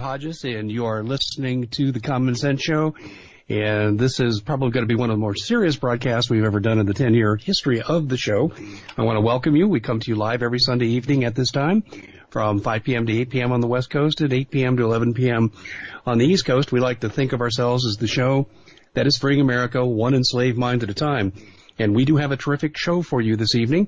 Hodges, and you are listening to The Common Sense Show. And this is probably going to be one of the more serious broadcasts we've ever done in the 10-year history of the show. I want to welcome you. We come to you live every Sunday evening at this time from 5 p.m. to 8 p.m. on the West Coast and 8 p.m. to 11 p.m. on the East Coast. We like to think of ourselves as the show that is freeing America one enslaved mind at a time. And we do have a terrific show for you this evening.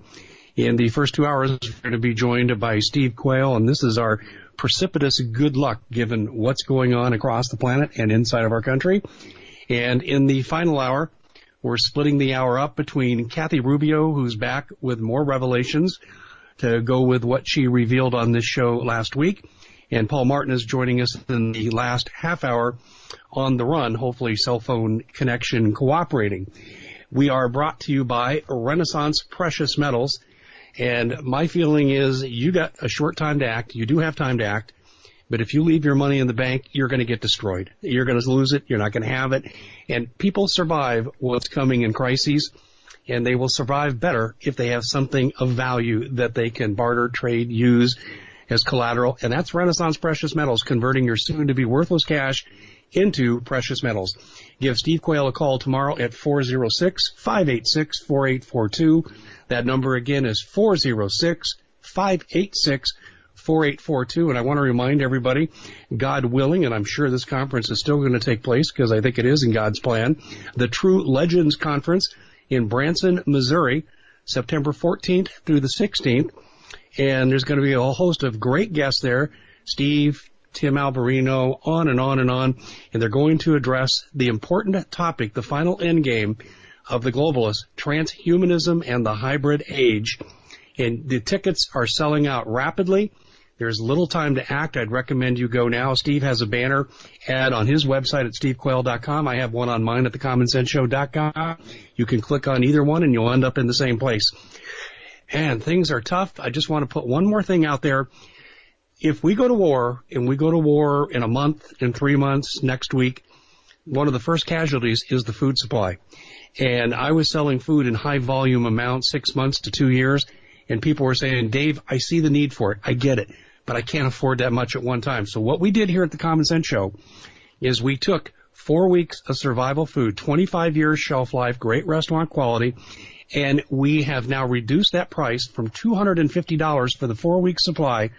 In the first 2 hours, we're going to be joined by Steve QUAYLE, and this is our precipitous good luck given what's going on across the planet and inside of our country. And in the final hour, we're splitting the hour up between Kathy Rubio, who's back with more revelations to go with what she revealed on this show last week, and Paul Martin is joining us in the last half hour on the run, hopefully cell phone connection cooperating. We are brought to you by Renaissance Precious Metals. And my feeling is you got a short time to act. You do have time to act. But if you leave your money in the bank, you're going to get destroyed. You're going to lose it. You're not going to have it. And people survive what's coming in crises, and they will survive better if they have something of value that they can barter, trade, use as collateral. And that's Renaissance Precious Metals, converting your soon-to-be worthless cash into precious metals. Give Steve QUAYLE a call tomorrow at 406-586-4842. That number again is 406-586-4842. And I want to remind everybody, God willing, and I'm sure this conference is still going to take place because I think it is in God's plan, the True Legends Conference in Branson, Missouri, September 14th through the 16th. And there's going to be a whole host of great guests there. Steve, Tim Alberino, on and on and on. And they're going to address the important topic, the final end game of the globalists, transhumanism and the hybrid age. And the tickets are selling out rapidly. There's little time to act. I'd recommend you go now. Steve has a banner ad on his website at stevequayle.com. I have one on mine at thecommonsenseshow.com. You can click on either one and you'll end up in the same place. And things are tough. I just want to put one more thing out there. If we go to war, and we go to war in a month, in 3 months, next week, one of the first casualties is the food supply. And I was selling food in high volume amounts 6 months to 2 years, and people were saying, Dave, I see the need for it. I get it, but I can't afford that much at one time. So what we did here at the Common Sense Show is we took 4 weeks of survival food, 25 years shelf life, great restaurant quality, and we have now reduced that price from $250 for the 4-week supply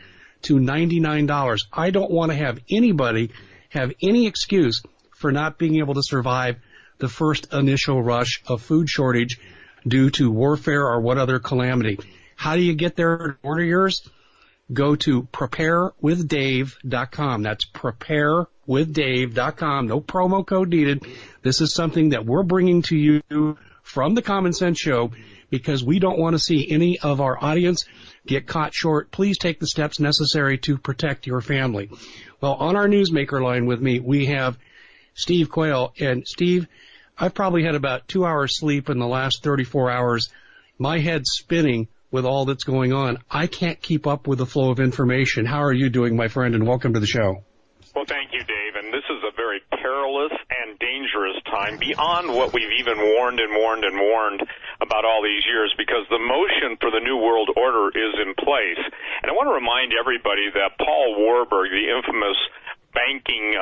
to $99. I don't want to have anybody have any excuse for not being able to survive the first initial rush of food shortage due to warfare or what other calamity. How do you get there and order yours? Go to preparewithdave.com. That's preparewithdave.com. No promo code needed. This is something that we're bringing to you from the Common Sense Show because we don't want to see any of our audience get caught short. Please take the steps necessary to protect your family. Well, on our newsmaker line with me, we have Steve QUAYLE. And Steve, I've probably had about 2 hours sleep in the last 34 hours. My head's spinning with all that's going on. I can't keep up with the flow of information. How are you doing, my friend, and welcome to the show. Well, thank you, Dave. And this is a very perilous and dangerous time beyond what we've even warned about all these years, because the motion for the New World Order is in place. And I want to remind everybody that Paul Warburg, the infamous banking,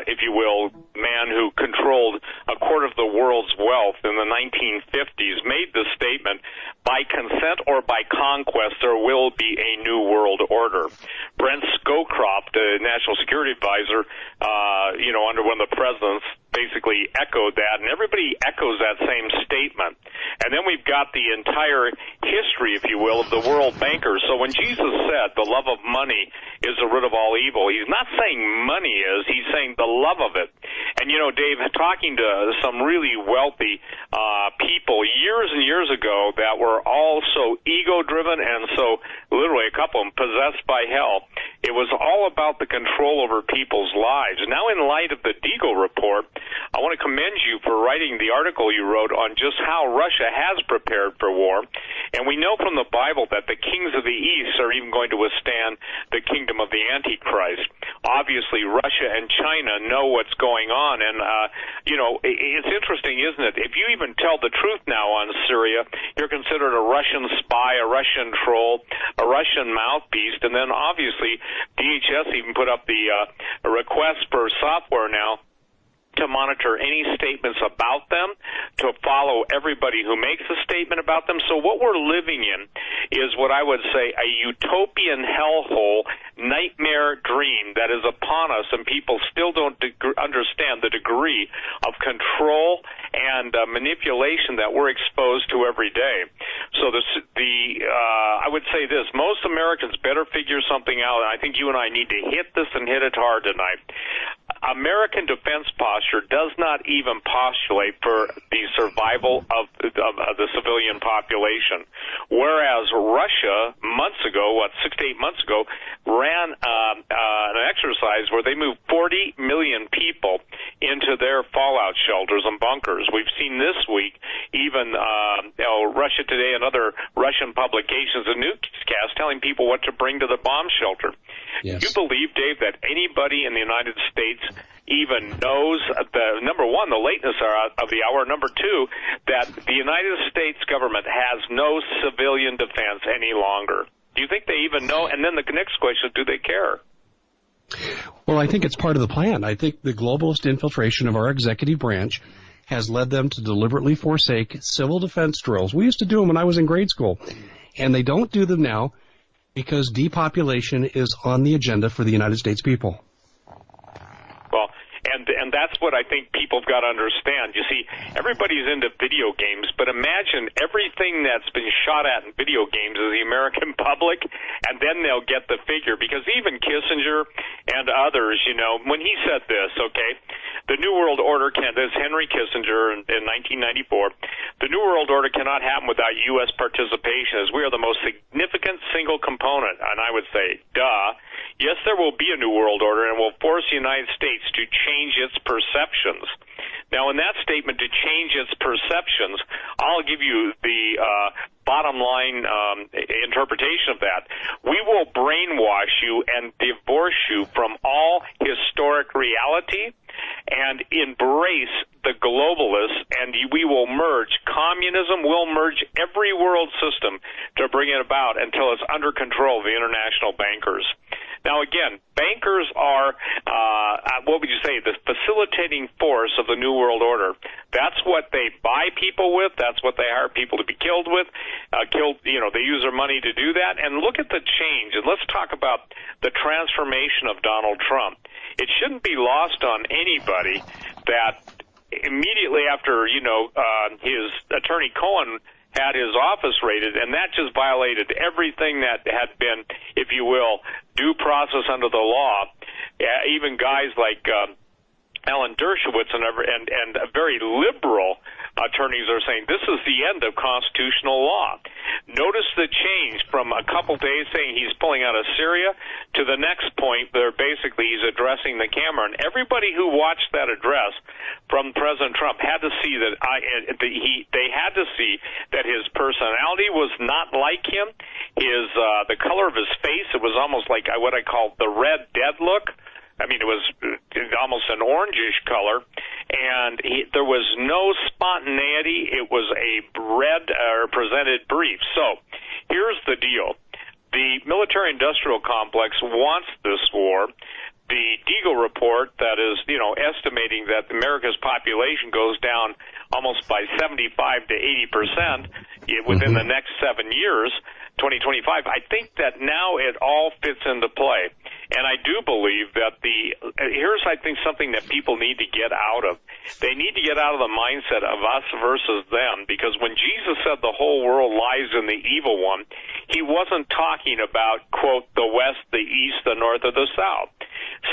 if you will, man who controlled a quarter of the world's wealth in the 1950s, made the statement, by consent or by conquest, there will be a new world order. Brent Scowcroft, the national security advisor, under one of the presidents, basically echoed that, and everybody echoes that same statement. And then we've got the entire history, if you will, of the world bankers. So when Jesus said the love of money is the root of all evil, he's not saying money is, he's saying the love of it. And, Dave, talking to some really wealthy people years and years ago that were all so ego-driven and so, literally, a couple of them possessed by hell, it was all about the control over people's lives. Now, in light of the Deagle report, I want to commend you for writing the article you wrote on just how Russia has prepared for war. And we know from the Bible that the kings of the East are even going to withstand the kingdom of the Antichrist. Obviously, Russia and China know what's going on. And, it's interesting, isn't it? If you even tell the truth now on Syria, you're considered a Russian spy, a Russian troll, a Russian mouthpiece, and then obviously DHS even put up the request for software now to monitor any statements about them, to follow everybody who makes a statement about them. So what we're living in is what I would say a utopian hellhole nightmare dream that is upon us, and people still don't understand the degree of control and manipulation that we're exposed to every day. So I would say this, most Americans better figure something out, and I think you and I need to hit this and hit it hard tonight. American defense posture does not even postulate for the survival of the civilian population, whereas Russia months ago, 6 to 8 months ago, ran an exercise where they moved 40 million people into their fallout shelters and bunkers. We've seen this week even Russia Today and other Russian publications and newscasts telling people what to bring to the bomb shelter. Yes. Do you believe, Dave, that anybody in the United States even knows, number one, the lateness of the hour, number two, that the United States government has no civilian defense any longer? Do you think they even know? And then the next question, do they care? Well, I think it's part of the plan. I think the globalist infiltration of our executive branch has led them to deliberately forsake civil defense drills. We used to do them when I was in grade school, and they don't do them now because depopulation is on the agenda for the United States people. Well, and that's what I think people have got to understand. You see, everybody's into video games, but imagine everything that's been shot at in video games is the American public, and then they'll get the figure. Because even Kissinger and others, when he said this, okay, the New World Order this Henry Kissinger in 1994, the New World Order cannot happen without U.S. participation, as we are the most significant single component. And I would say, duh. Yes, there will be a New World Order, and will force the United States to change its perceptions. Now, in that statement, to change its perceptions, I'll give you the bottom line interpretation of that. We will brainwash you and divorce you from all historic reality and embrace the globalists, and we will merge. Communism will merge every world system to bring it about until it's under control of the international bankers. Now, again, bankers are, what would you say, the facilitating force of the New World Order. That's what they buy people with. That's what they hire people to be killed with. They use their money to do that. And look at the change. And let's talk about the transformation of Donald Trump. It shouldn't be lost on anybody that immediately after, his attorney Cohen had his office raided, and that just violated everything that had been, if you will, due process under the law. Even guys like Alan Dershowitz and very liberal attorneys are saying this is the end of constitutional law. Notice the change from a couple days saying he's pulling out of Syria to the next point where basically he's addressing the camera. And everybody who watched that address from President Trump had to see that they had to see that his personality was not like him. The color of his face, it was almost like what I call the Red Dead look. I mean, it was almost an orangish color, and there was no spontaneity. It was a presented brief. So here's the deal. The military-industrial complex wants this war. The Deagle report that is, estimating that America's population goes down almost by 75 to 80% within the next 7 years, 2025, I think that now it all fits into play. And I do believe that here's, I think, something that people need to get out of. They need to get out of the mindset of us versus them, because when Jesus said the whole world lies in the evil one, he wasn't talking about, quote, the West, the East, the North, or the South.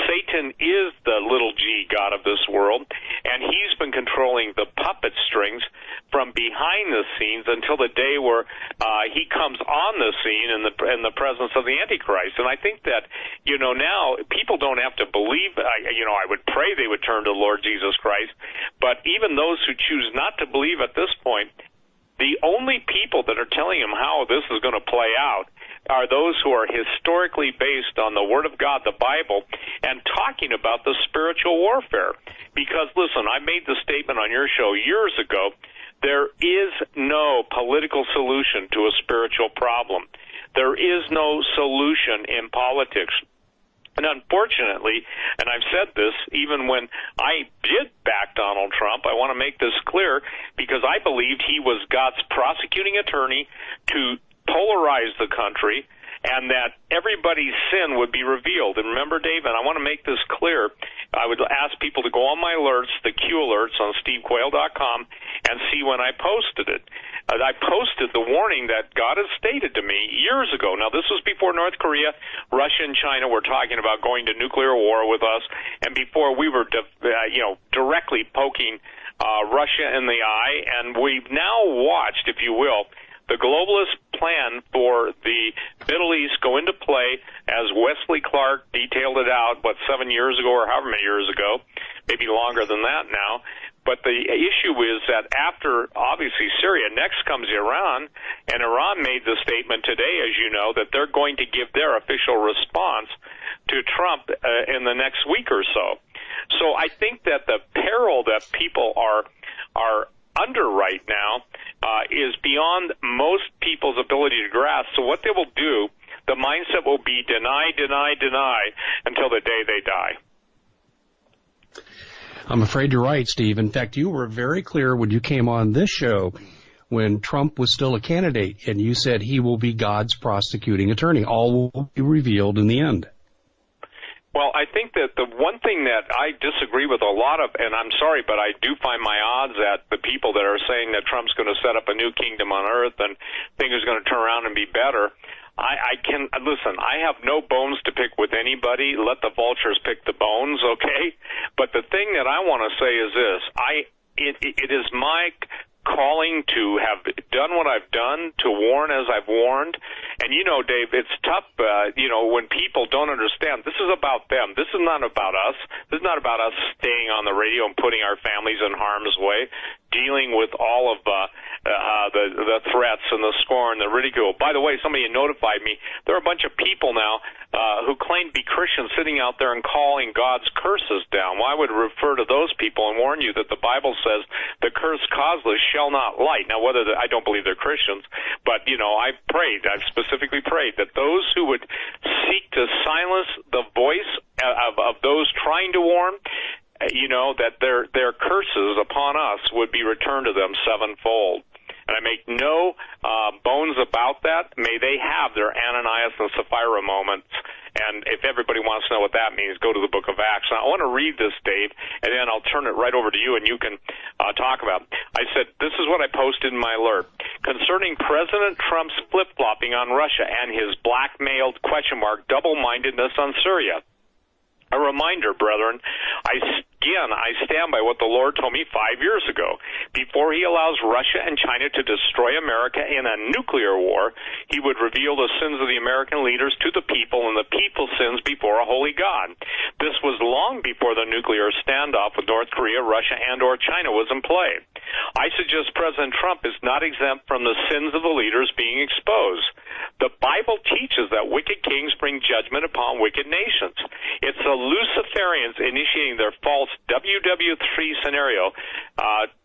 Satan is the little g god of this world, and he's been controlling the puppet strings from behind the scenes until the day where he comes on the scene in the presence of the Antichrist. And I think that, now people don't have to believe, I would pray they would turn to the Lord Jesus Christ, but even those who choose not to believe at this point, the only people that are telling them how this is going to play out are those who are historically based on the Word of God, the Bible, and talking about the spiritual warfare. Because, listen, I made the statement on your show years ago There is no political solution to a spiritual problem. There is no solution in politics. And unfortunately, and I've said this even when I did back Donald Trump, I want to make this clear because I believed he was God's prosecuting attorney to polarize the country and that everybody's sin would be revealed. And remember, Dave, and I want to make this clear, I would ask people to go on my alerts, the Q alerts on SteveQuayle.com, and see when I posted it. I posted the warning that God has stated to me years ago. Now, this was before North Korea, Russia, and China were talking about going to nuclear war with us, and before we were, directly poking Russia in the eye. And we've now watched, if you will, the globalist plan for the Middle East go into play as Wesley Clark detailed it out, 7 years ago or however many years ago, maybe longer than that now. But the issue is that after, obviously, Syria, next comes Iran, and Iran made the statement today, as you know, that they're going to give their official response to Trump in the next week or so. So I think that the peril that people are under right now is beyond most people's ability to grasp. So what they will do, the mindset will be deny, deny, deny until the day they die. I'm afraid you're right, Steve. In fact, you were very clear when you came on this show when Trump was still a candidate, and you said he will be God's prosecuting attorney. All will be revealed in the end. Well, I think that the one thing that I disagree with a lot of, and I'm sorry, but I do find my odds at the people that are saying that Trump's going to set up a new kingdom on earth and things are going to turn around and be better. I can listen, I have no bones to pick with anybody. Let the vultures pick the bones, okay? But the thing that I want to say is this. It is my calling to have done what I've done, to warn as I've warned. And you know, Dave, it's tough, when people don't understand. This is about them. This is not about us. This is not about us staying on the radio and putting our families in harm's way, dealing with all of the threats and the scorn, the ridicule. By the way, somebody notified me, there are a bunch of people now who claim to be Christians sitting out there and calling God's curses down. Well, I would refer to those people and warn you that the Bible says the curse causeless shall not light. Now, I don't believe they're Christians, but, I've specifically prayed that those who would seek to silence the voice of those trying to warn, that their curses upon us would be returned to them sevenfold. And I make no bones about that. May they have their Ananias and Sapphira moments. And if everybody wants to know what that means, go to the book of Acts. Now, I want to read this, Dave, and then I'll turn it right over to you, and you can talk about it. I said, this is what I posted in my alert. Concerning President Trump's flip-flopping on Russia and his blackmailed, double-mindedness on Syria. A reminder, brethren, I stand by what the Lord told me 5 years ago. Before he allows Russia and China to destroy America in a nuclear war, he would reveal the sins of the American leaders to the people and the people's sins before a holy God. This was long before the nuclear standoff with North Korea, Russia, and or China was in play. I suggest President Trump is not exempt from the sins of the leaders being exposed. The Bible teaches that wicked kings bring judgment upon wicked nations. It's the Luciferians initiating their false WWIII scenario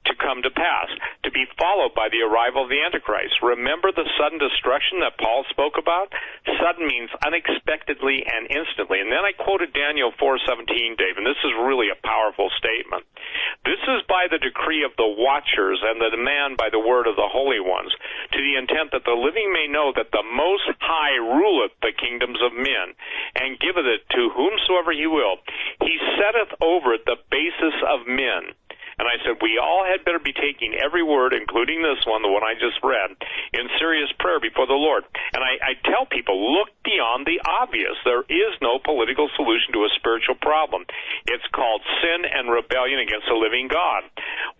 to come to pass, to be followed by the arrival of the Antichrist. Remember the sudden destruction that Paul spoke about? Sudden means unexpectedly and instantly. And then I quoted Daniel 4:17, Dave, and this is really a powerful statement. This is by the decree of the watchers and the demand by the word of the holy ones, to the intent that the living may know that the Most High ruleth the kingdoms of men, and giveth it to whomsoever he will. He setteth over it the basis of men. And I said, we all had better be taking every word, including this one, the one I just read, in serious prayer before the Lord. And I tell people, look beyond the obvious. There is no political solution to a spiritual problem. It's called sin and rebellion against the living God.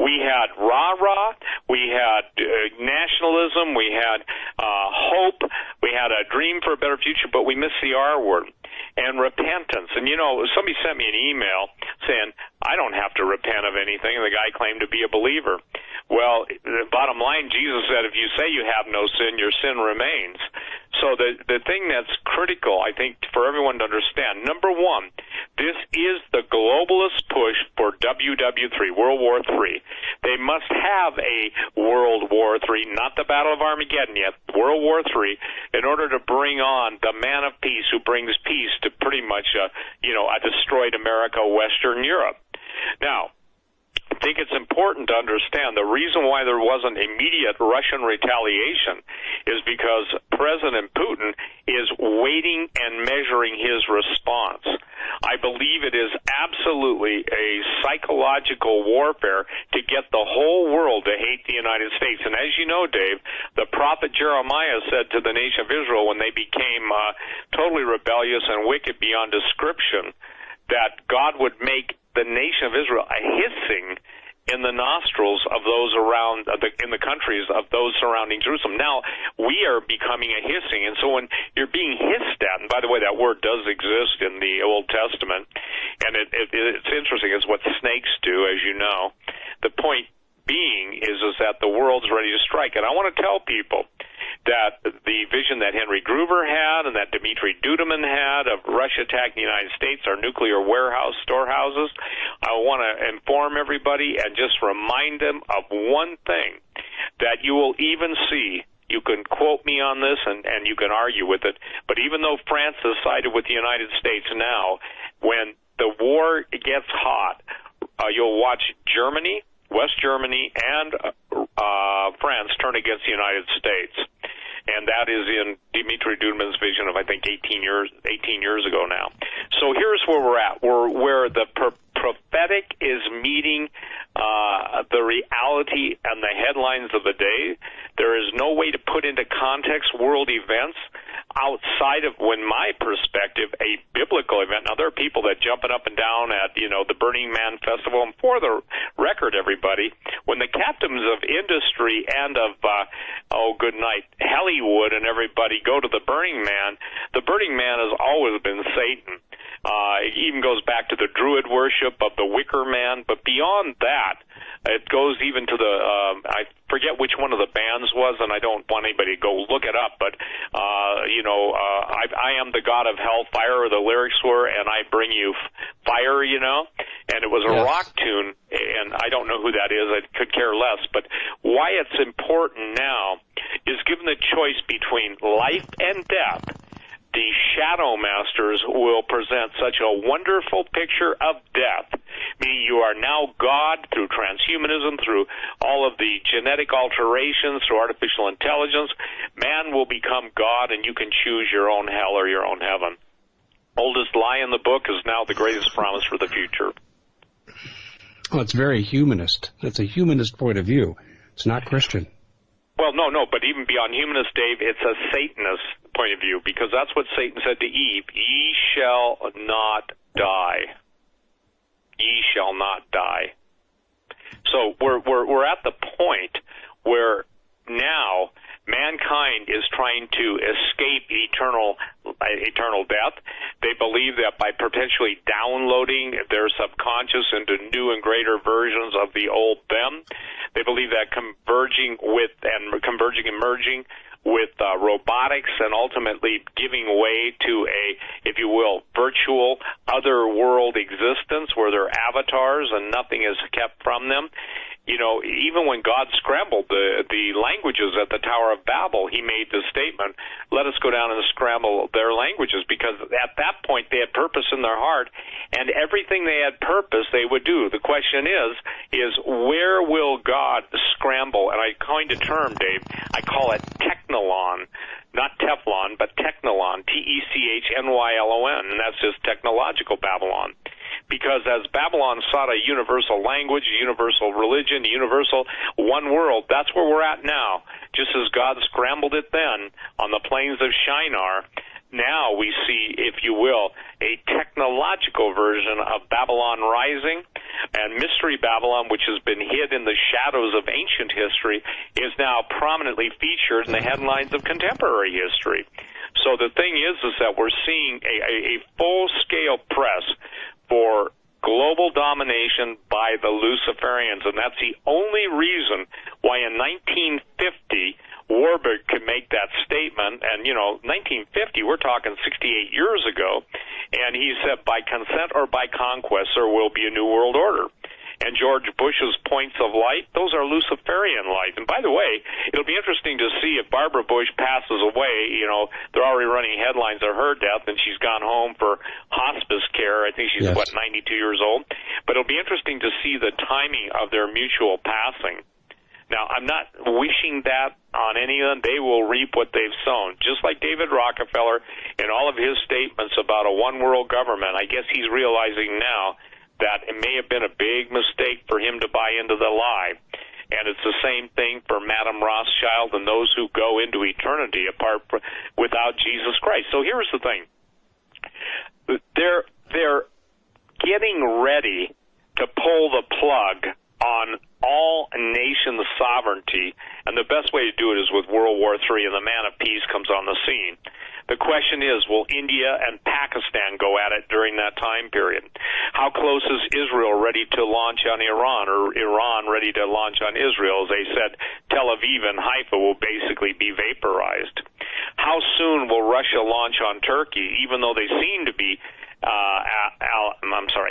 We had rah-rah, we had nationalism, we had hope, we had a dream for a better future, but we missed the R word. And repentance. And, somebody sent me an email saying, I don't have to repent of anything, and the guy claimed to be a believer. Well, the bottom line, Jesus said, if you say you have no sin, your sin remains. So the thing that's critical, I think, for everyone to understand, number one, This is the globalist push for WWIII, World War III. They must have a World War III, not the Battle of Armageddon yet, World War III, in order to bring on the man of peace who brings peace to pretty much, a destroyed America, Western Europe. Now, I think it's important to understand the reason why there wasn't immediate Russian retaliation is because President Putin is waiting and measuring his response. I believe it is absolutely a psychological warfare to get the whole world to hate the United States. And as you know, Dave, the prophet Jeremiah said to the nation of Israel when they became totally rebellious and wicked beyond description that God would make the nation of Israel a hissing in the nostrils of those around in the countries of those surrounding Jerusalem. Now we are becoming a hissing, and so when you're being hissed at, and by the way, that word does exist in the Old Testament, and it's interesting. It's what snakes do, as you know. The point being is that the world's ready to strike, and I want to tell people that the vision that Henry Gruver had and that Dmitry Duduman had of Russia attacking the United States, our nuclear storehouses, I want to inform everybody and just remind them of one thing, that you will even see, you can quote me on this and you can argue with it, but even though France has sided with the United States now, when the war gets hot, you'll watch Germany, West Germany, and France turn against the United States. And that is in Dmitry Duduman's vision of, I think, 18 years ago now. So here's where we're at. We're where the prophetic is meeting the reality and the headlines of the day. There is no way to put into context world events outside of, in my perspective, a biblical event. Now, there are people that jumping up and down at, the Burning Man Festival. And for the record, everybody, when the captains of industry and of, good night, Hollywood and everybody go to the Burning Man has always been Satan. It even goes back to the Druid worship of the Wicker Man. But beyond that, it goes even to the, I forget which one of the bands was, and I don't want anybody to go look it up, but, I am the God of hellfire, or the lyrics were, and I bring you fire, and it was a rock tune, and I don't know who that is, I could care less, but why it's important now is given the choice between life and death, the Shadow Masters will present such a wonderful picture of death, meaning you are now God through transhumanism, through all of the genetic alterations, through artificial intelligence. Man will become God, and you can choose your own hell or your own heaven. Oldest lie in the book is now the greatest promise for the future. Well, it's very humanist. It's a humanist point of view. It's not Christian. Well, no, but even beyond humanist, Dave, it's a Satanist point of view, because that's what Satan said to Eve, ye shall not die. Ye shall not die. So we're at the point where now mankind is trying to escape eternal death. They believe that by potentially downloading their subconscious into new and greater versions of the old them, they believe that converging and merging with robotics and ultimately giving way to a, if you will, virtual other world existence where they're avatars and nothing is kept from them. Even when God scrambled the languages at the Tower of Babel, he made the statement, let us go down and scramble their languages, because at that point they had purpose in their heart, and everything they had purpose they would do. The question is where will God scramble? And I coined a term, Dave, I call it technolon. Not Teflon, but technolon, Technylon, and that's just technological Babylon. Because as Babylon sought a universal language, a universal religion, a universal one world, that's where we're at now. Just as God scrambled it then on the plains of Shinar, now we see, if you will, a technological version of Babylon rising, and Mystery Babylon, which has been hid in the shadows of ancient history, is now prominently featured in the headlines of contemporary history. So the thing is that we're seeing a full-scale press for global domination by the Luciferians, and that's the only reason why in 1950 Warburg could make that statement. And 1950, we're talking 68 years ago, And he said, by consent or by conquest, there will be a new world order. And George Bush's points of light, those are Luciferian light. And by the way, it'll be interesting to see if Barbara Bush passes away. You know, they're already running headlines of her death, and she's gone home for hospice care. I think she's, yes, 92 years old. But it'll be interesting to see the timing of their mutual passing. Now, I'm not wishing that on any of them. They will reap what they've sown. Just like David Rockefeller and all of his statements about a one-world government, I guess he's realizing now that it may have been a big mistake for him to buy into the lie. And it's the same thing for Madame Rothschild and those who go into eternity without Jesus Christ. So here's the thing. They're getting ready to pull the plug on all nation sovereignty, and the best way to do it is with World War III, and the man of peace comes on the scene. The question is, will India and Pakistan go at it during that time period? How close is Israel ready to launch on Iran, or Iran ready to launch on Israel? As they said, Tel Aviv and Haifa will basically be vaporized. How soon will Russia launch on Turkey, even though they seem to be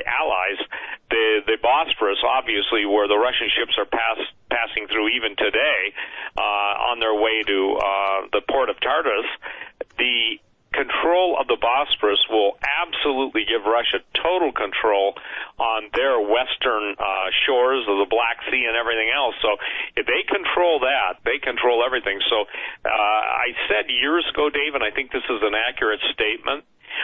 allies? The Bosphorus, obviously, where the Russian ships are passing through even today, on their way to the port of Tartus, the control of the Bosphorus will absolutely give Russia total control on their western shores of the Black Sea and everything else. So if they control that, they control everything. So I said years ago, Dave, and I think this is an accurate statement,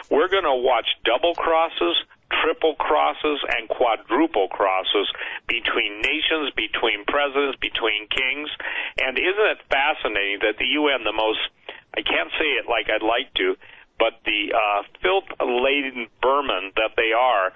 we're going to watch double crosses, triple crosses, and quadruple crosses between nations, between presidents, between kings. And isn't it fascinating that the UN, the most, I can't say it like I'd like to, but the filth-laden vermin that they are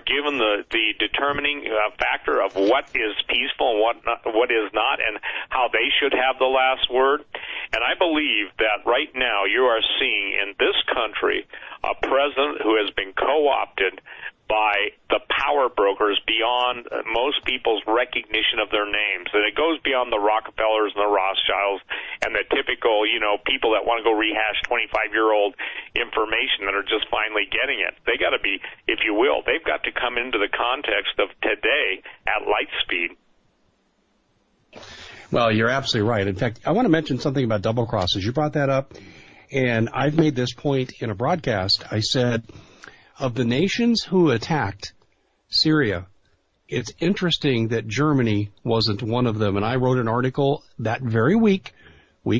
given the determining factor of what is peaceful and what is not, and how they should have the last word. And I believe that right now you are seeing in this country a president who has been co-opted by the power brokers beyond most people's recognition of their names. And it goes beyond the Rockefellers and the Rothschilds and the typical, people that want to go rehash 25-year-old information that are just finally getting it. They got to be, if you will, they've got to come into the context of today at light speed. Well, you're absolutely right. In fact, I want to mention something about double crosses. You brought that up, and I've made this point in a broadcast. I said, of the nations who attacked Syria, it's interesting that Germany wasn't one of them. And I wrote an article that very week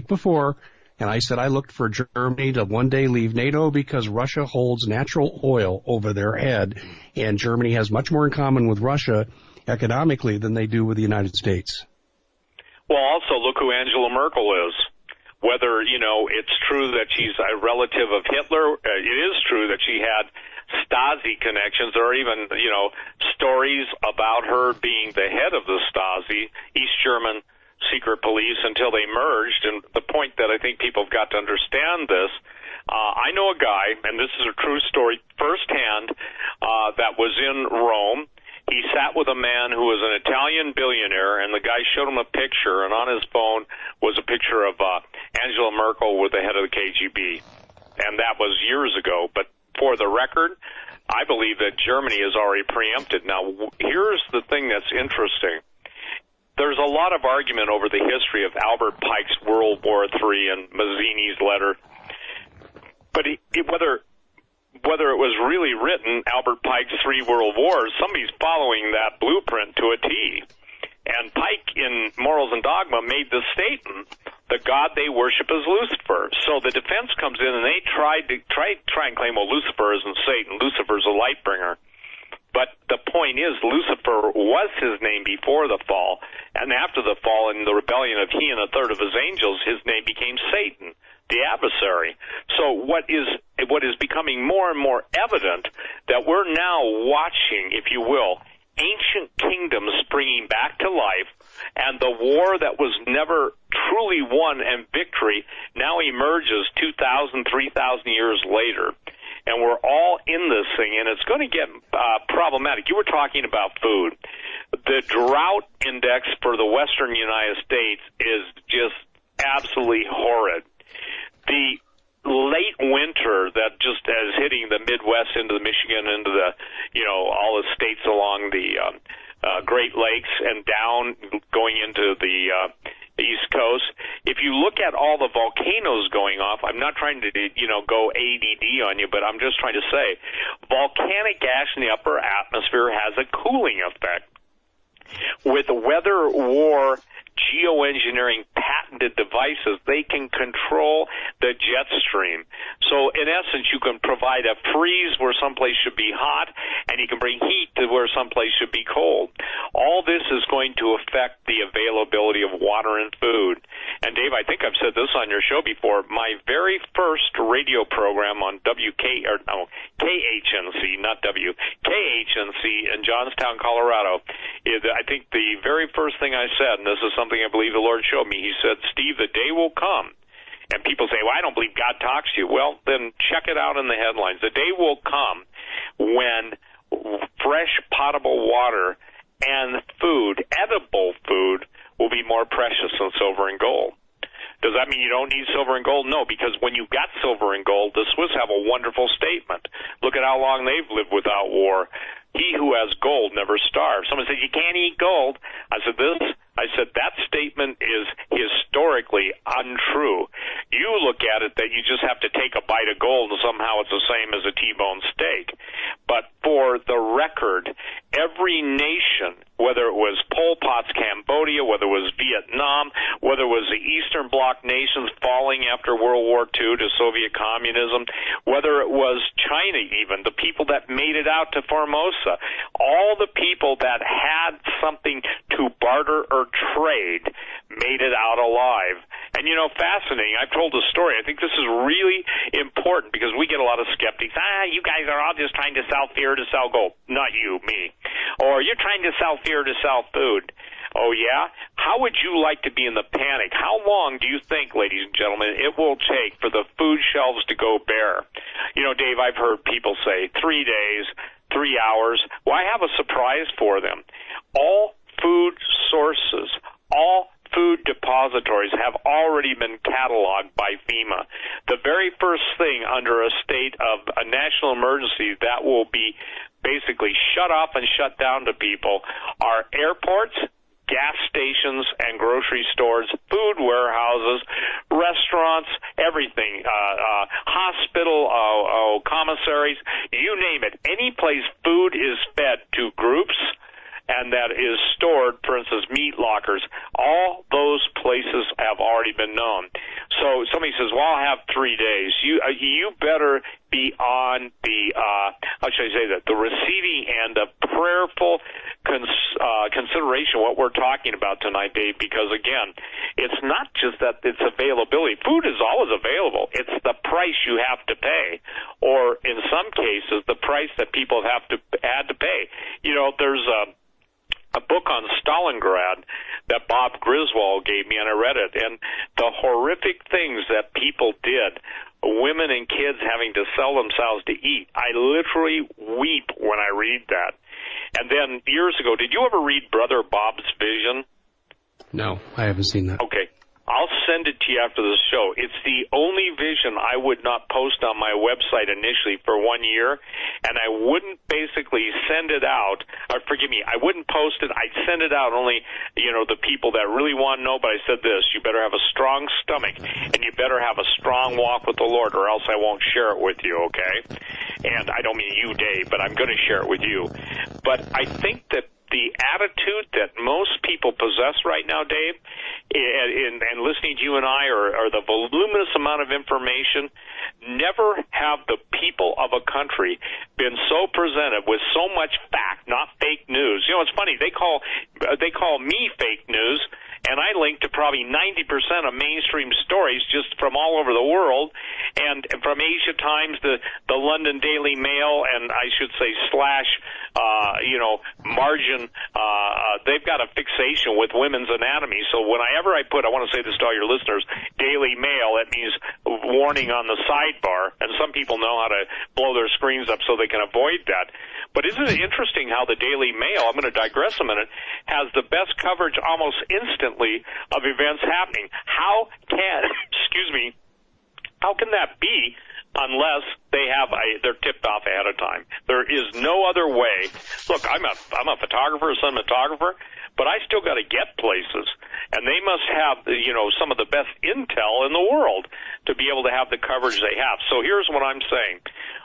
before, and I said I looked for Germany to one day leave NATO because Russia holds natural oil over their head, and Germany has much more in common with Russia economically than they do with the United States. Well, also, look who Angela Merkel is. Whether, it's true that she's a relative of Hitler, it is true that she had Stasi connections. There are even, stories about her being the head of the Stasi, East German secret police, until they merged. And the point that I think people have got to understand this, I know a guy, and this is a true story firsthand, that was in Rome. He sat with a man who was an Italian billionaire, and the guy showed him a picture, and on his phone was a picture of Angela Merkel with the head of the KGB. And that was years ago. But for the record, I believe that Germany is already preempted. Now, here's the thing that's interesting. There's a lot of argument over the history of Albert Pike's World War III and Mazzini's letter. But whether it was really written, Albert Pike's 3 World Wars, somebody's following that blueprint to a T. And Pike, in Morals and Dogma, made the statement, the god they worship is Lucifer. So the defense comes in, and they try and claim, well, Lucifer isn't Satan. Lucifer's a light bringer. But the point is, Lucifer was his name before the fall, and after the fall and the rebellion of he and a third of his angels, his name became Satan, the adversary. So what is becoming more and more evident, that we're now watching, if you will, ancient kingdoms springing back to life, and the war that was never truly won and victory now emerges 2,000, 3,000 years later. And we're all in this thing, and it's going to get problematic. You were talking about food. The drought index for the western United States is just absolutely horrid. The late winter that just is hitting the Midwest into the Michigan, into the, all the states along the Great Lakes and down going into the East Coast. If you look at all the volcanoes going off, I'm not trying to, go ADD on you, but I'm just trying to say volcanic ash in the upper atmosphere has a cooling effect. With weather war geoengineering patented devices, they can control the jet stream. So in essence, you can provide a freeze where someplace should be hot, and you can bring heat to where someplace should be cold. All this is going to affect the availability of water and food. And Dave, I think I've said this on your show before. My very first radio program on KHNC, not W, KHNC in Johnstown, Colorado, is, I think, the very first thing I said, and this is something I believe the Lord showed me. He said, Steve, the day will come. And people say, well, I don't believe God talks to you. Well, then check it out in the headlines. The day will come when fresh, potable water and food, edible food, will be more precious than silver and gold. Does that mean you don't need silver and gold? No, because when you've got silver and gold, the Swiss have a wonderful statement. Look at how long they've lived without war. He who has gold never starves. Someone said, you can't eat gold. I said, that statement is historically untrue. You look at it that you just have to take a bite of gold and somehow it's the same as a T-bone steak. But for the record, every nation, whether it was Pol Pot's Cambodia, whether it was Vietnam, whether it was the Eastern Bloc nations falling after World War II to Soviet communism, whether it was China even, the people that made it out to Formosa, all the people that had something to barter or trade made it out alive. And, fascinating. I've told a story. I think this is really important because we get a lot of skeptics. You guys are all just trying to sell fear to sell gold. Not you, me. Or you're trying to sell fear to sell food. Oh, yeah? How would you like to be in the panic? How long do you think, ladies and gentlemen, it will take for the food shelves to go bare? Dave, I've heard people say 3 days, 3 hours. Well, I have a surprise for them. All food sources, all food depositories have already been cataloged by FEMA. The very first thing under a state of a national emergency that will be basically shut off and shut down to people are airports, gas stations and grocery stores, food warehouses, restaurants, everything, hospital, commissaries, you name it. Any place food is fed to groups and that is stored, for instance, meat lockers, all those places have already been known. So somebody says, well, I'll have 3 days. You better be on the, how should I say that, the receiving end of prayerful consideration what we're talking about tonight, Dave, because, again, it's not just that it's availability. Food is always available. It's the price you have to pay, or in some cases, the price that people had to pay. There's a book on Stalingrad that Bob Griswold gave me, and I read it, and the horrific things that people did, women and kids having to sell themselves to eat. I literally weep when I read that. And then years ago, did you ever read Brother Bob's Vision? No, I haven't seen that. Okay. I'll send it to you after the show. It's the only vision I would not post on my website initially for 1 year, and I wouldn't basically send it out, or forgive me, I wouldn't post it. I'd send it out only, the people that really want to know, but I said this, you better have a strong stomach, and you better have a strong walk with the Lord, or else I won't share it with you, okay? And I don't mean you, Dave, but I'm going to share it with you. But I think that the attitude that most people possess right now, Dave, and listening to you and I, or the voluminous amount of information, never have the people of a country been so presented with so much fact, not fake news. It's funny, they call me fake news, and I link to probably 90% of mainstream stories just from all over the world, and from Asia Times, the London Daily Mail, and I should say slash, margin, they've got a fixation with women's anatomy. So whenever I want to say this to all your listeners, Daily Mail, that means warning on the sidebar, and some people know how to blow their screens up so they can avoid that. But isn't it interesting how the Daily Mail, I'm going to digress a minute, has the best coverage almost instantly of events happening? How can, How can that be unless they're tipped off ahead of time? There is no other way. Look, I'm a photographer, a cinematographer, but I still got to get places, and they must have some of the best intel in the world to be able to have the coverage they have. So here's what I'm saying.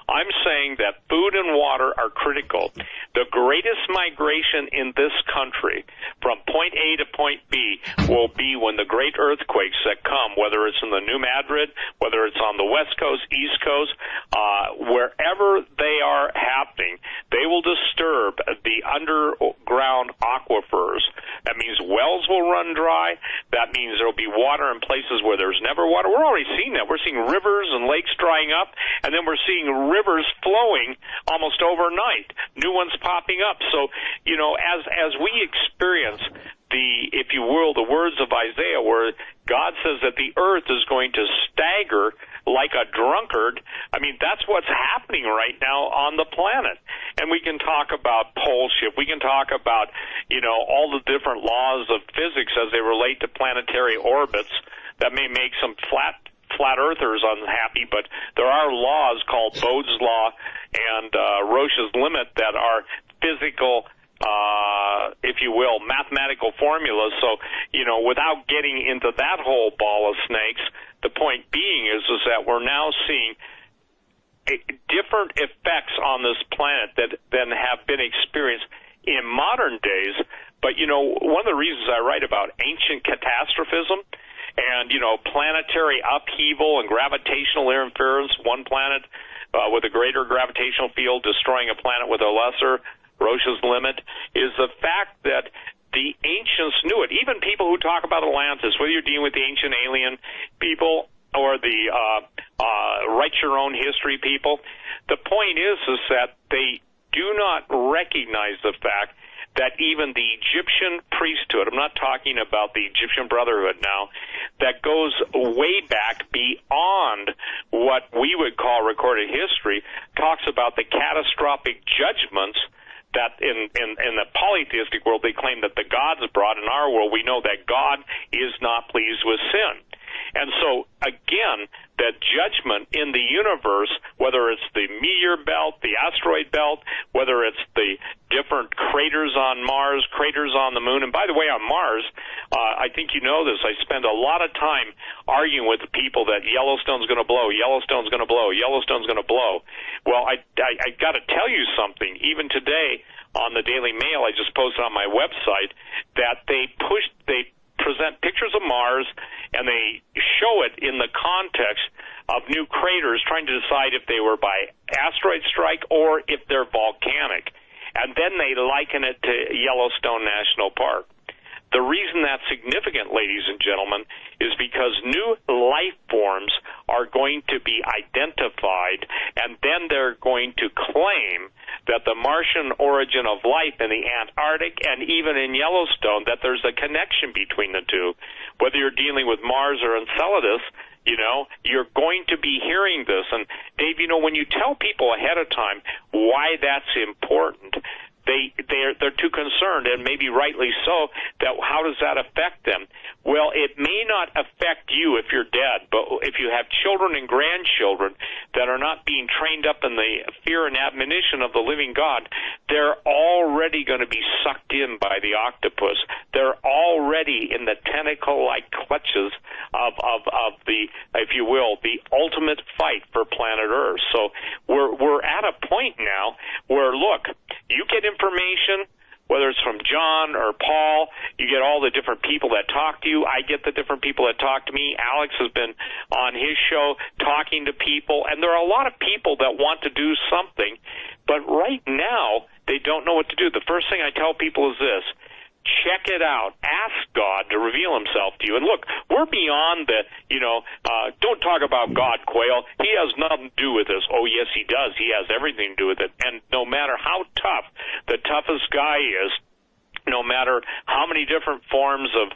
I'm saying that food and water are critical. The greatest migration in this country from point A to point B will be when the great earthquakes that come, whether it's in the New Madrid, whether it's on the West Coast, East Coast, wherever they are happening, they will disturb the underground aquifers. That means wells will run dry. That means there will be water in places where there's never water. We're already seeing that. We're seeing rivers and lakes drying up, and then we're seeing rivers flowing almost overnight, new ones popping up. So, as we experience if you will, the words of Isaiah, where God says that the earth is going to stagger like a drunkard, I mean, that's what's happening right now on the planet. And we can talk about pole shift. We can talk about, all the different laws of physics as they relate to planetary orbits that may make some flat earthers unhappy, but there are laws called Bode's law and Roche's limit that are physical, if you will, mathematical formulas. So, without getting into that whole ball of snakes, the point being is that we're now seeing different effects on this planet than have been experienced in modern days. But, one of the reasons I write about ancient catastrophism and, planetary upheaval and gravitational interference, one planet with a greater gravitational field destroying a planet with a lesser, Roche's limit, is the fact that the ancients knew it. Even people who talk about Atlantis, whether you're dealing with the ancient alien people or the write your own history people, the point is that they do not recognize the fact that even the Egyptian priesthood, I'm not talking about the Egyptian Brotherhood now, that goes way back beyond what we would call recorded history, talks about the catastrophic judgments that in the polytheistic world they claim that the gods brought. In our world, we know that God is not pleased with sin. And so, again, that judgment in the universe, whether it's the meteor belt, the asteroid belt, whether it's the different craters on Mars, craters on the moon. And by the way, on Mars, I think you know this, I spend a lot of time arguing with people that Yellowstone's going to blow, Yellowstone's going to blow, Yellowstone's going to blow. Well, I got to tell you something. Even today on the Daily Mail, I just posted on my website, that they present pictures of Mars, and they show it in the context of new craters, trying to decide if they were by asteroid strike or if they're volcanic. And then they liken it to Yellowstone National Park. The reason that's significant, ladies and gentlemen, is because new life forms are going to be identified, and then they're going to claim that the Martian origin of life in the Antarctic and even in Yellowstone, that there's a connection between the two. Whether you're dealing with Mars or Enceladus, you're going to be hearing this. And, Dave, when you tell people ahead of time why that's important, they're too concerned, and maybe rightly so, that how does that affect them? Well, it may not affect you if you're dead, but if you have children and grandchildren that are not being trained up in the fear and admonition of the living God, they're already going to be sucked in by the octopus. They're already in the tentacle-like clutches of the, if you will, the ultimate fight for planet Earth. So we're at a point now where, look, you get information, whether it's from John or Paul, you get all the different people that talk to you. I get the different people that talk to me. Alex has been on his show talking to people, and there are a lot of people that want to do something, but right now they don't know what to do. The first thing I tell people is this: check it out. Ask God to reveal himself to you. And look, we're beyond the, don't talk about God, Quayle. He has nothing to do with this. Oh, yes, he does. He has everything to do with it. And no matter how tough the toughest guy is, no matter how many different forms of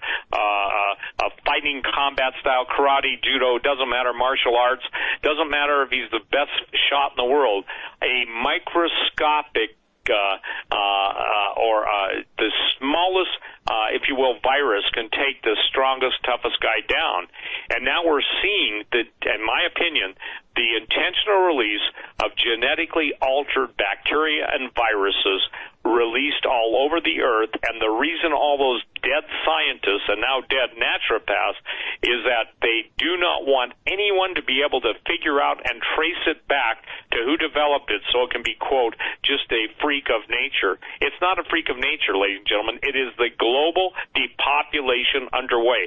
fighting, combat style, karate, judo, doesn't matter, martial arts, doesn't matter if he's the best shot in the world, a microscopic or the smallest if you will, virus can take the strongest, toughest guy down. And now we're seeing that, in my opinion, the intentional release of genetically altered bacteria and viruses released all over the earth, and the reason all those dead scientists and now dead naturopaths is that they do not want anyone to be able to figure out and trace it back to who developed it so it can be, quote, just a freak of nature. It's not a freak of nature, ladies and gentlemen. It is the global depopulation underway.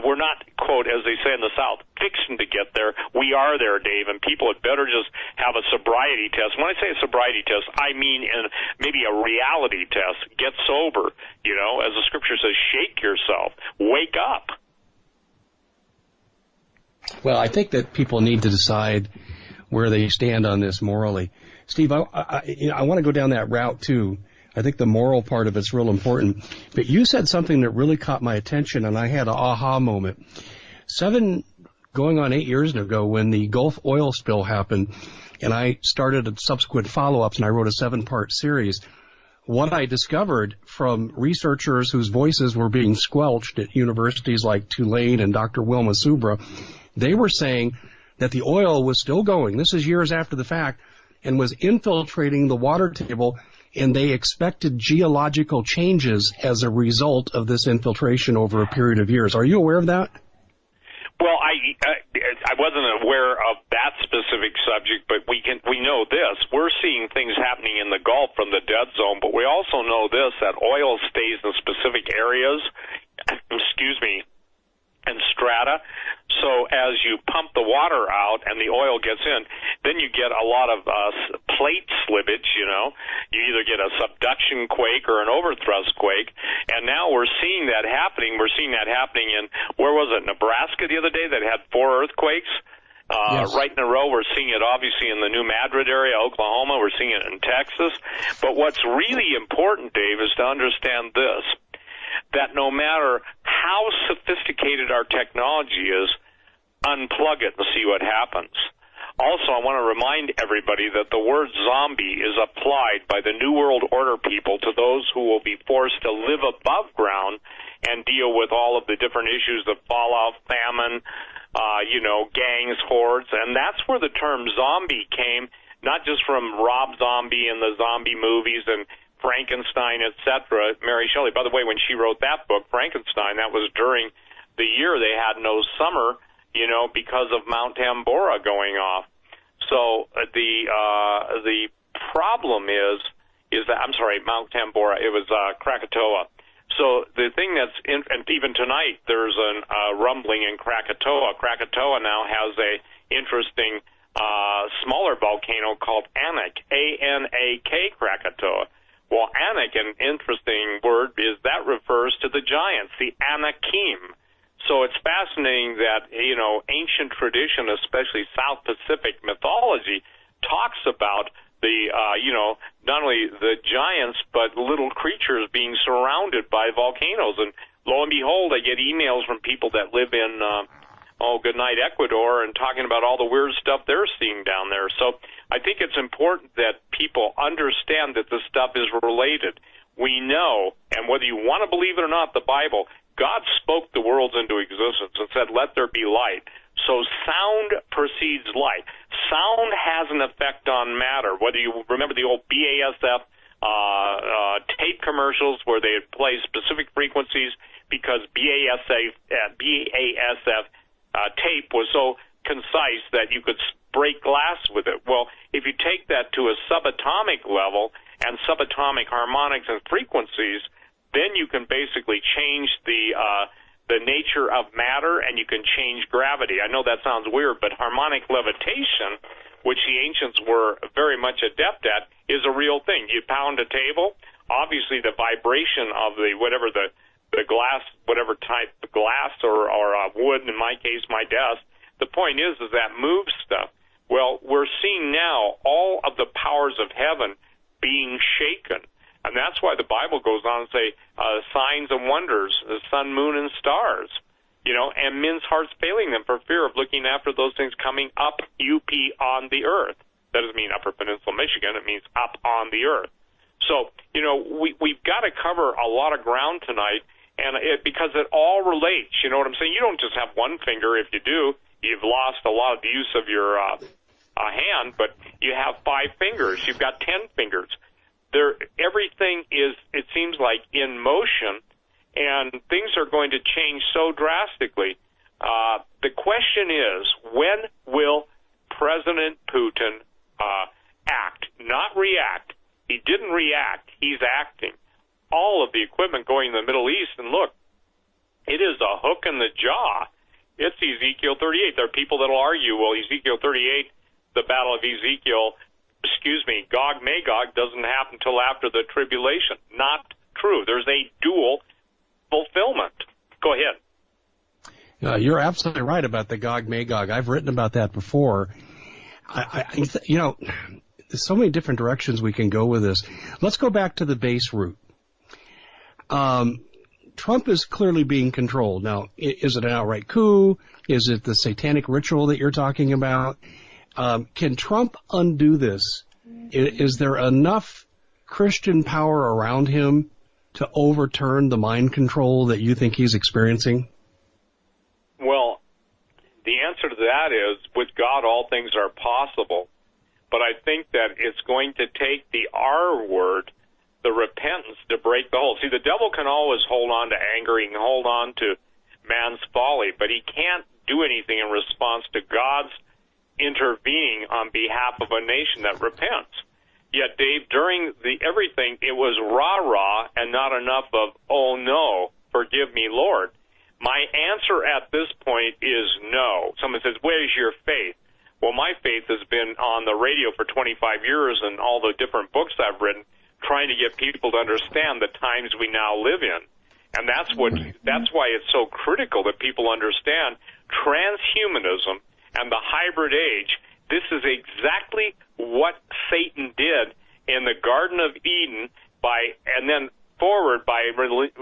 We're not, quote, as they say in the South, fixing to get there. We are there, Dave, and people had better just have a sobriety test. When I say a sobriety test, I mean in maybe a reality test. Get sober, you know, as the scripture says, shake yourself, wake up. Well, I think that people need to decide where they stand on this morally. Steve, I want to go down that route too. I think the moral part of it's real important. But you said something that really caught my attention, and I had an aha moment. 8 years ago, when the Gulf oil spill happened, and I started subsequent follow-ups, and I wrote a 7-part series. What I discovered from researchers whose voices were being squelched at universities like Tulane and Dr. Wilma Subra, they were saying that the oil was still going. This is years after the fact, and was infiltrating the water table, and they expected geological changes as a result of this infiltration over a period of years. Are you aware of that? Well, I wasn't aware of that specific subject, but we know this. We're seeing things happening in the Gulf from the dead zone, but we also know this, that oil stays in specific areas, and strata. So as you pump the water out and the oil gets in, then you get a lot of plate slippage, you know. You either get a subduction quake or an overthrust quake, and now we're seeing that happening. We're seeing that happening in, where was it, Nebraska the other day that had 4 earthquakes? Yes. Right in a row. We're seeing it obviously in the New Madrid area, Oklahoma. We're seeing it in Texas. But what's really important, Dave, is to understand this, that no matter how sophisticated our technology is, unplug it and see what happens. Also, I want to remind everybody that the word zombie is applied by the New World Order people to those who will be forced to live above ground and deal with all of the different issues of fallout, famine, gangs, hordes, and that's where the term zombie came, not just from Rob Zombie and the zombie movies and Frankenstein, etc. Mary Shelley, by the way, when she wrote that book, Frankenstein, that was during the year they had no summer, because of Mount Tambora going off. So the problem is that, I'm sorry, Mount Tambora, it was Krakatoa. So the thing that's, and even tonight, there's a rumbling in Krakatoa. Krakatoa now has a interesting smaller volcano called Anak, A-N-A-K, Krakatoa. Well, Anak, an interesting word, is that refers to the giants, the Anakim. So it's fascinating that, ancient tradition, especially South Pacific mythology, talks about the, not only the giants, but little creatures being surrounded by volcanoes. And lo and behold, I get emails from people that live in, good night, Ecuador, and talking about all the weird stuff they're seeing down there. So I think it's important that people understand that this stuff is related. We know, and whether you want to believe it or not, the Bible, God spoke the worlds into existence and said, let there be light. So sound precedes light. Sound has an effect on matter. Whether you remember the old BASF tape commercials where they would play specific frequencies because BASF tape was so concise that you could break glass with it. Well, if you take that to a subatomic level and subatomic harmonics and frequencies, then you can basically change the nature of matter, and you can change gravity. I know that sounds weird, but harmonic levitation, which the ancients were very much adept at, is a real thing. You pound a table, obviously the vibration of the glass, whatever type of glass or wood, in my case, my desk, the point is that moves stuff. Well, we're seeing now all of the powers of heaven being shaken. And that's why the Bible goes on to say signs and wonders, the sun, moon, and stars, and men's hearts failing them for fear of looking after those things coming up on the earth. That doesn't mean Upper Peninsula, Michigan. It means up on the earth. So, we've got to cover a lot of ground tonight, and because it all relates. You know what I'm saying? You don't just have one finger. If you do, you've lost a lot of the use of your hand, but you have 5 fingers. You've got 10 fingers. Everything is, it seems like, in motion, and things are going to change so drastically. The question is, when will President Putin act, not react? He didn't react. He's acting. All of the equipment going in the Middle East, and look, it is a hook in the jaw. It's Ezekiel 38. There are people that will argue, well, Ezekiel 38, the battle of Ezekiel, Gog Magog doesn't happen until after the tribulation. Not true. There's a dual fulfillment. Go ahead. You're absolutely right about the Gog Magog. I've written about that before. There's so many different directions we can go with this. Let's go back to the base root. Trump is clearly being controlled. Now, is it an outright coup? Is it the satanic ritual that you're talking about? Can Trump undo this? Is there enough Christian power around him to overturn the mind control that you think he's experiencing? Well, the answer to that is, with God, all things are possible. But I think that it's going to take the R word, the repentance, to break the hold. See, the devil can always hold on to anger. He can hold on to man's folly, but he can't do anything in response to God's intervening on behalf of a nation that repents. Yet, Dave, during everything, it was rah-rah and not enough of, oh no, forgive me, Lord. My answer at this point is no. Someone says, where's your faith? Well, my faith has been on the radio for 25 years and all the different books I've written, trying to get people to understand the times we now live in. And that's why it's so critical that people understand transhumanism and the hybrid age. This is exactly what Satan did in the Garden of Eden and then forward by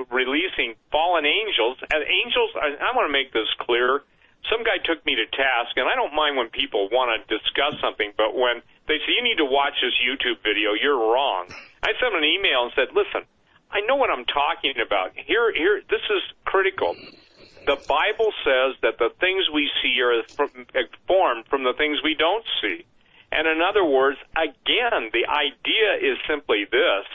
releasing fallen angels. And angels, I want to make this clear. Some guy took me to task, and I don't mind when people want to discuss something, but when they say, you need to watch this YouTube video, you're wrong. I sent an email and said, listen, I know what I'm talking about. Here, this is critical. The Bible says that the things we see are formed from the things we don't see. And in other words, again, the idea is simply this,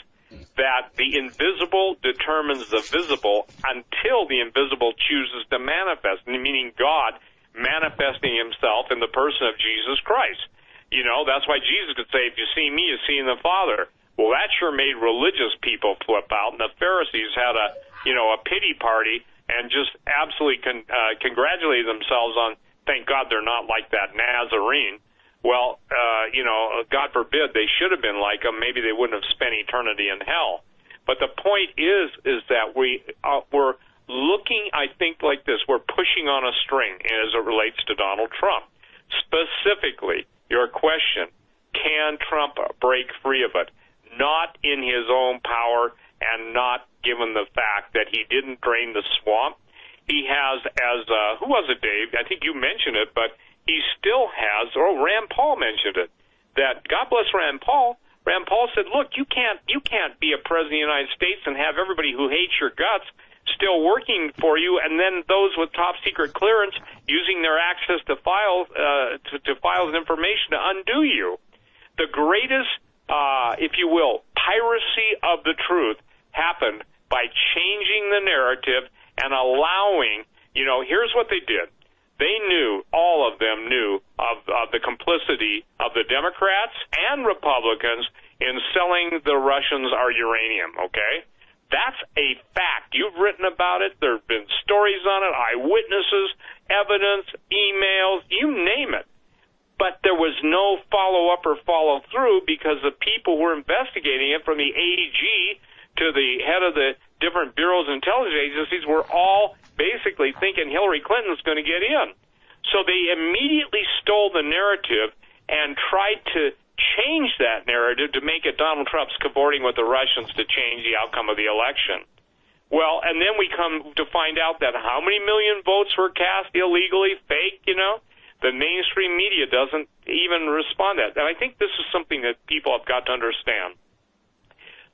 that the invisible determines the visible until the invisible chooses to manifest, meaning God manifesting himself in the person of Jesus Christ. That's why Jesus could say, if you see me, you see the Father. Well, that sure made religious people flip out, and the Pharisees had a pity party and just absolutely congratulated themselves on, thank God they're not like that Nazarene. Well, God forbid they should have been like them. Maybe they wouldn't have spent eternity in hell. But the point is that we're looking, I think, like this. We're pushing on a string as it relates to Donald Trump. Specifically, your question, can Trump break free of it? Not in his own power and not given the fact that he didn't drain the swamp. He has, who was it, Dave? I think you mentioned it, but he still has, or Rand Paul mentioned it, that, God bless Rand Paul. Rand Paul said, look, you can't be a president of the United States and have everybody who hates your guts still working for you, and then those with top secret clearance using their access to files and information to undo you. The greatest, if you will, piracy of the truth happened by changing the narrative and allowing, here's what they did. They knew, all of them knew, of the complicity of the Democrats and Republicans in selling the Russians our uranium, okay? That's a fact. You've written about it. There have been stories on it, eyewitnesses, evidence, emails, you name it. But there was no follow-up or follow-through because the people who were investigating it, from the AG to the head of the different bureaus and intelligence agencies, were all basically thinking Hillary Clinton's going to get in. So they immediately stole the narrative and tried to change that narrative to make it Donald Trump's cavorting with the Russians to change the outcome of the election. Well, and then we come to find out that how many million votes were cast illegally, fake, The mainstream media doesn't even respond to that. And I think this is something that people have got to understand.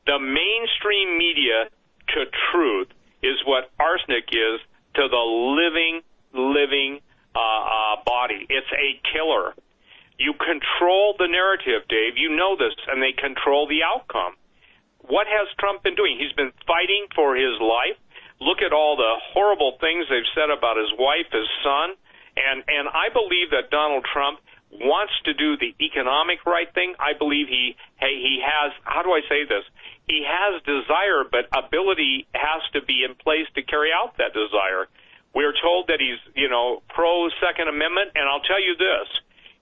The mainstream media to truth is what arsenic is to the living body. It's a killer. You control the narrative, Dave. You know this, and they control the outcome. What has Trump been doing? He's been fighting for his life. Look at all the horrible things they've said about his wife, his son, and I believe that Donald Trump wants to do the economic right thing. I believe he has, how do I say this? He has desire, but ability has to be in place to carry out that desire. We're told that he's, pro-Second Amendment, and I'll tell you this.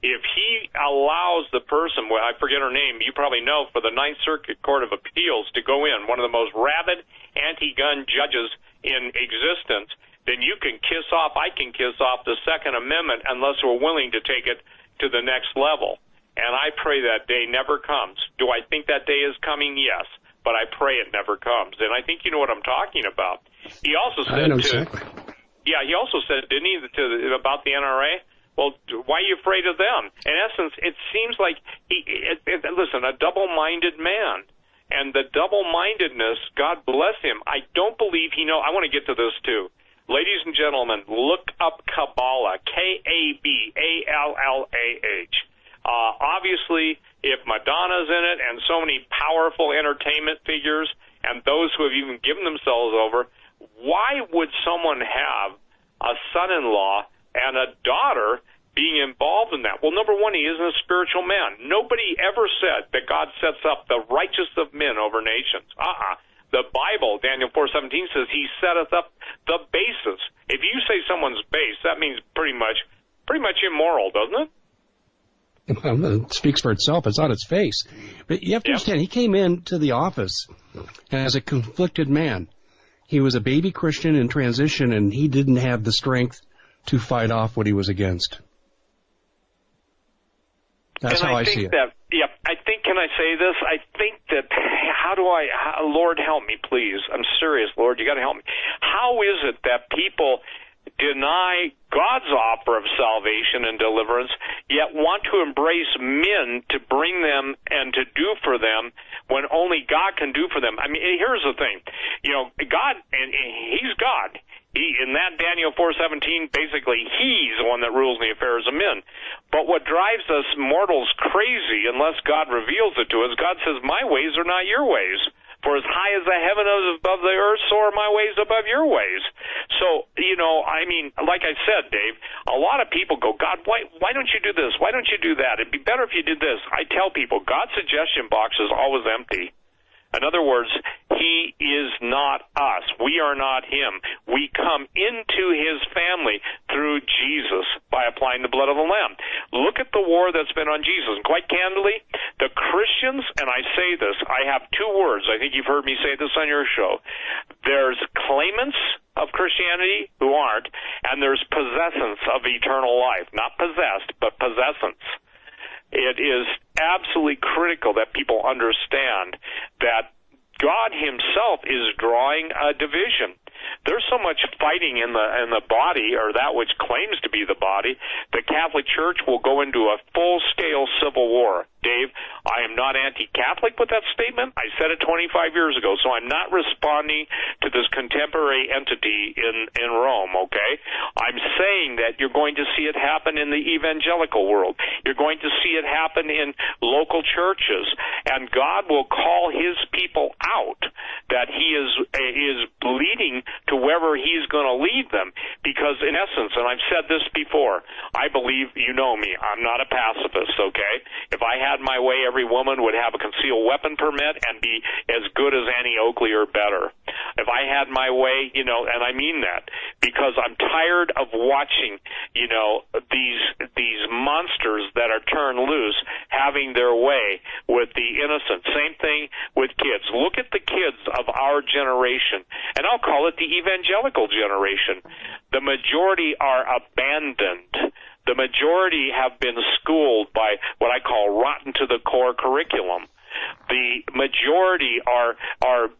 If he allows the person, well, I forget her name, you probably know, for the Ninth Circuit Court of Appeals to go in, one of the most rabid anti-gun judges in existence, then you can I can kiss off the Second Amendment unless we're willing to take it to the next level. And I pray that day never comes. Do I think that day is coming? Yes. But I pray it never comes. And I think you know what I'm talking about. He also said, exactly. Yeah, he also said, didn't he, about the NRA? Well, why are you afraid of them? In essence, it seems like listen, a double-minded man. And the double-mindedness, God bless him, I don't believe he knows. I want to get to this, too. Ladies and gentlemen, look up Kabbalah, Kabballah. Obviously, if Madonna's in it and so many powerful entertainment figures and those who have even given themselves over, why would someone have a son-in-law and a daughter being involved in that? Well, number one, he isn't a spiritual man. Nobody ever said that God sets up the righteous of men over nations. The Bible, Daniel 4:17, says he setteth up the basis. If you say someone's base, that means pretty much immoral, doesn't it? Well, it speaks for itself. It's on its face. But you have to understand, he came into the office as a conflicted man. He was a baby Christian in transition, and he didn't have the strength to fight off what he was against. That's how I see it. I think, can I say this? I think that, Lord help me, please. I'm serious, Lord, you got to help me. How is it that people deny God's offer of salvation and deliverance, yet want to embrace men to bring them and to do for them when only God can do for them? I mean, here's the thing. God, and he's God. In that Daniel 4:17, basically, he's the one that rules the affairs of men. But what drives us mortals crazy, unless God reveals it to us, God says, my ways are not your ways. For as high as the heaven is above the earth, so are my ways above your ways. So, like I said, Dave, a lot of people go, God, why don't you do this? Why don't you do that? It'd be better if you did this. I tell people, God's suggestion box is always empty. In other words, he is not us. We are not him. We come into his family through Jesus by applying the blood of the Lamb. Look at the war that's been on Jesus. And quite candidly, the Christians, and I say this, I have two words. I think you've heard me say this on your show. There's claimants of Christianity who aren't, and there's possessants of eternal life. Not possessed, but possessants. It is absolutely critical that people understand that God himself is drawing a division. There's so much fighting in the body, or that which claims to be the body, the Catholic Church will go into a full-scale civil war. Dave, I am not anti-Catholic with that statement. I said it 25 years ago, so I'm not responding to this contemporary entity in Rome, okay? I'm saying that you're going to see it happen in the evangelical world. You're going to see it happen in local churches, and God will call his people out, that he is leading to wherever he's going to lead them. Because in essence, and I've said this before, I believe, you know me, I'm not a pacifist, okay? If I had my way, every woman would have a concealed weapon permit and be as good as Annie Oakley or better. If I had my way, and I mean that, because I'm tired of watching, these monsters that are turned loose having their way with the innocent. Same thing with kids. Look at the kids of our generation, and I'll call it the evangelical generation. The majority are abandoned. The majority have been schooled by what I call rotten to the core curriculum. The majority are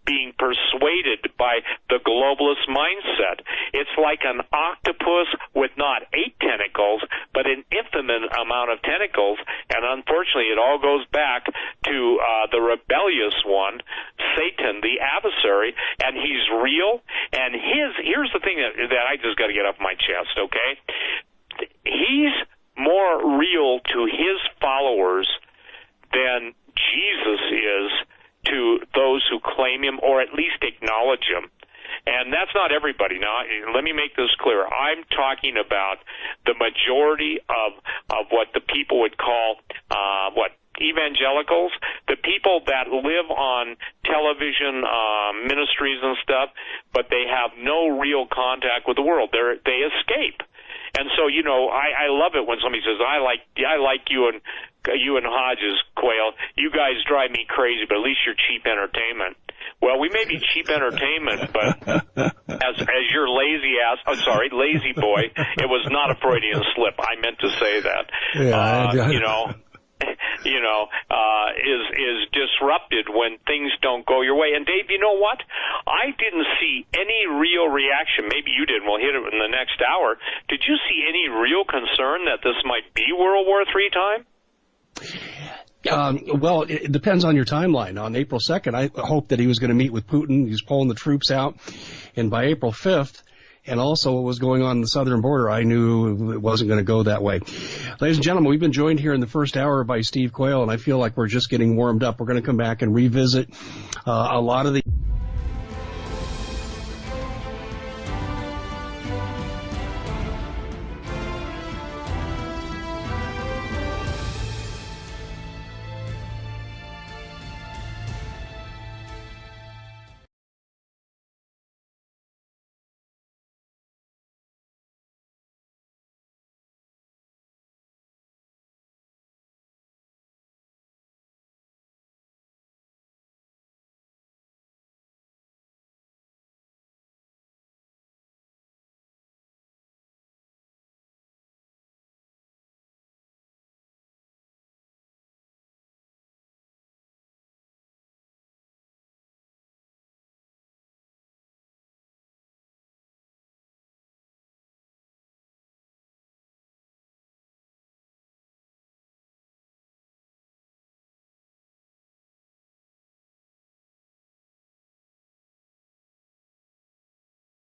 being persuaded by the globalist mindset. It's like an octopus with not 8 tentacles, but an infinite amount of tentacles, and unfortunately it all goes back to the rebellious one, Satan, the adversary, and he's real. And here's the thing that I just got to get off my chest, okay? He's more real to his followers than Jesus is to those who claim him or at least acknowledge him. And that's not everybody. Now, let me make this clear. I'm talking about the majority of what the people would call, evangelicals, the people that live on television ministries and stuff, but they have no real contact with the world. They escape. And so, I love it when somebody says, I like you and Hodges, Quayle. You guys drive me crazy, but at least you're cheap entertainment. Well, we may be cheap entertainment, but as your lazy boy, it was not a Freudian slip. I meant to say that. Yeah, is disrupted when things don't go your way. And Dave, you know what? I didn't see any real reaction. Maybe you did. We'll hit it in the next hour. Did you see any real concern that this might be World War III time? Well, it depends on your timeline. On April 2nd, I hoped that he was going to meet with Putin. He was pulling the troops out. And by April 5th, and also what was going on the southern border, I knew it wasn't going to go that way. Ladies and gentlemen, we've been joined here in the first hour by Steve Quayle, and I feel like we're just getting warmed up. We're going to come back and revisit a lot of the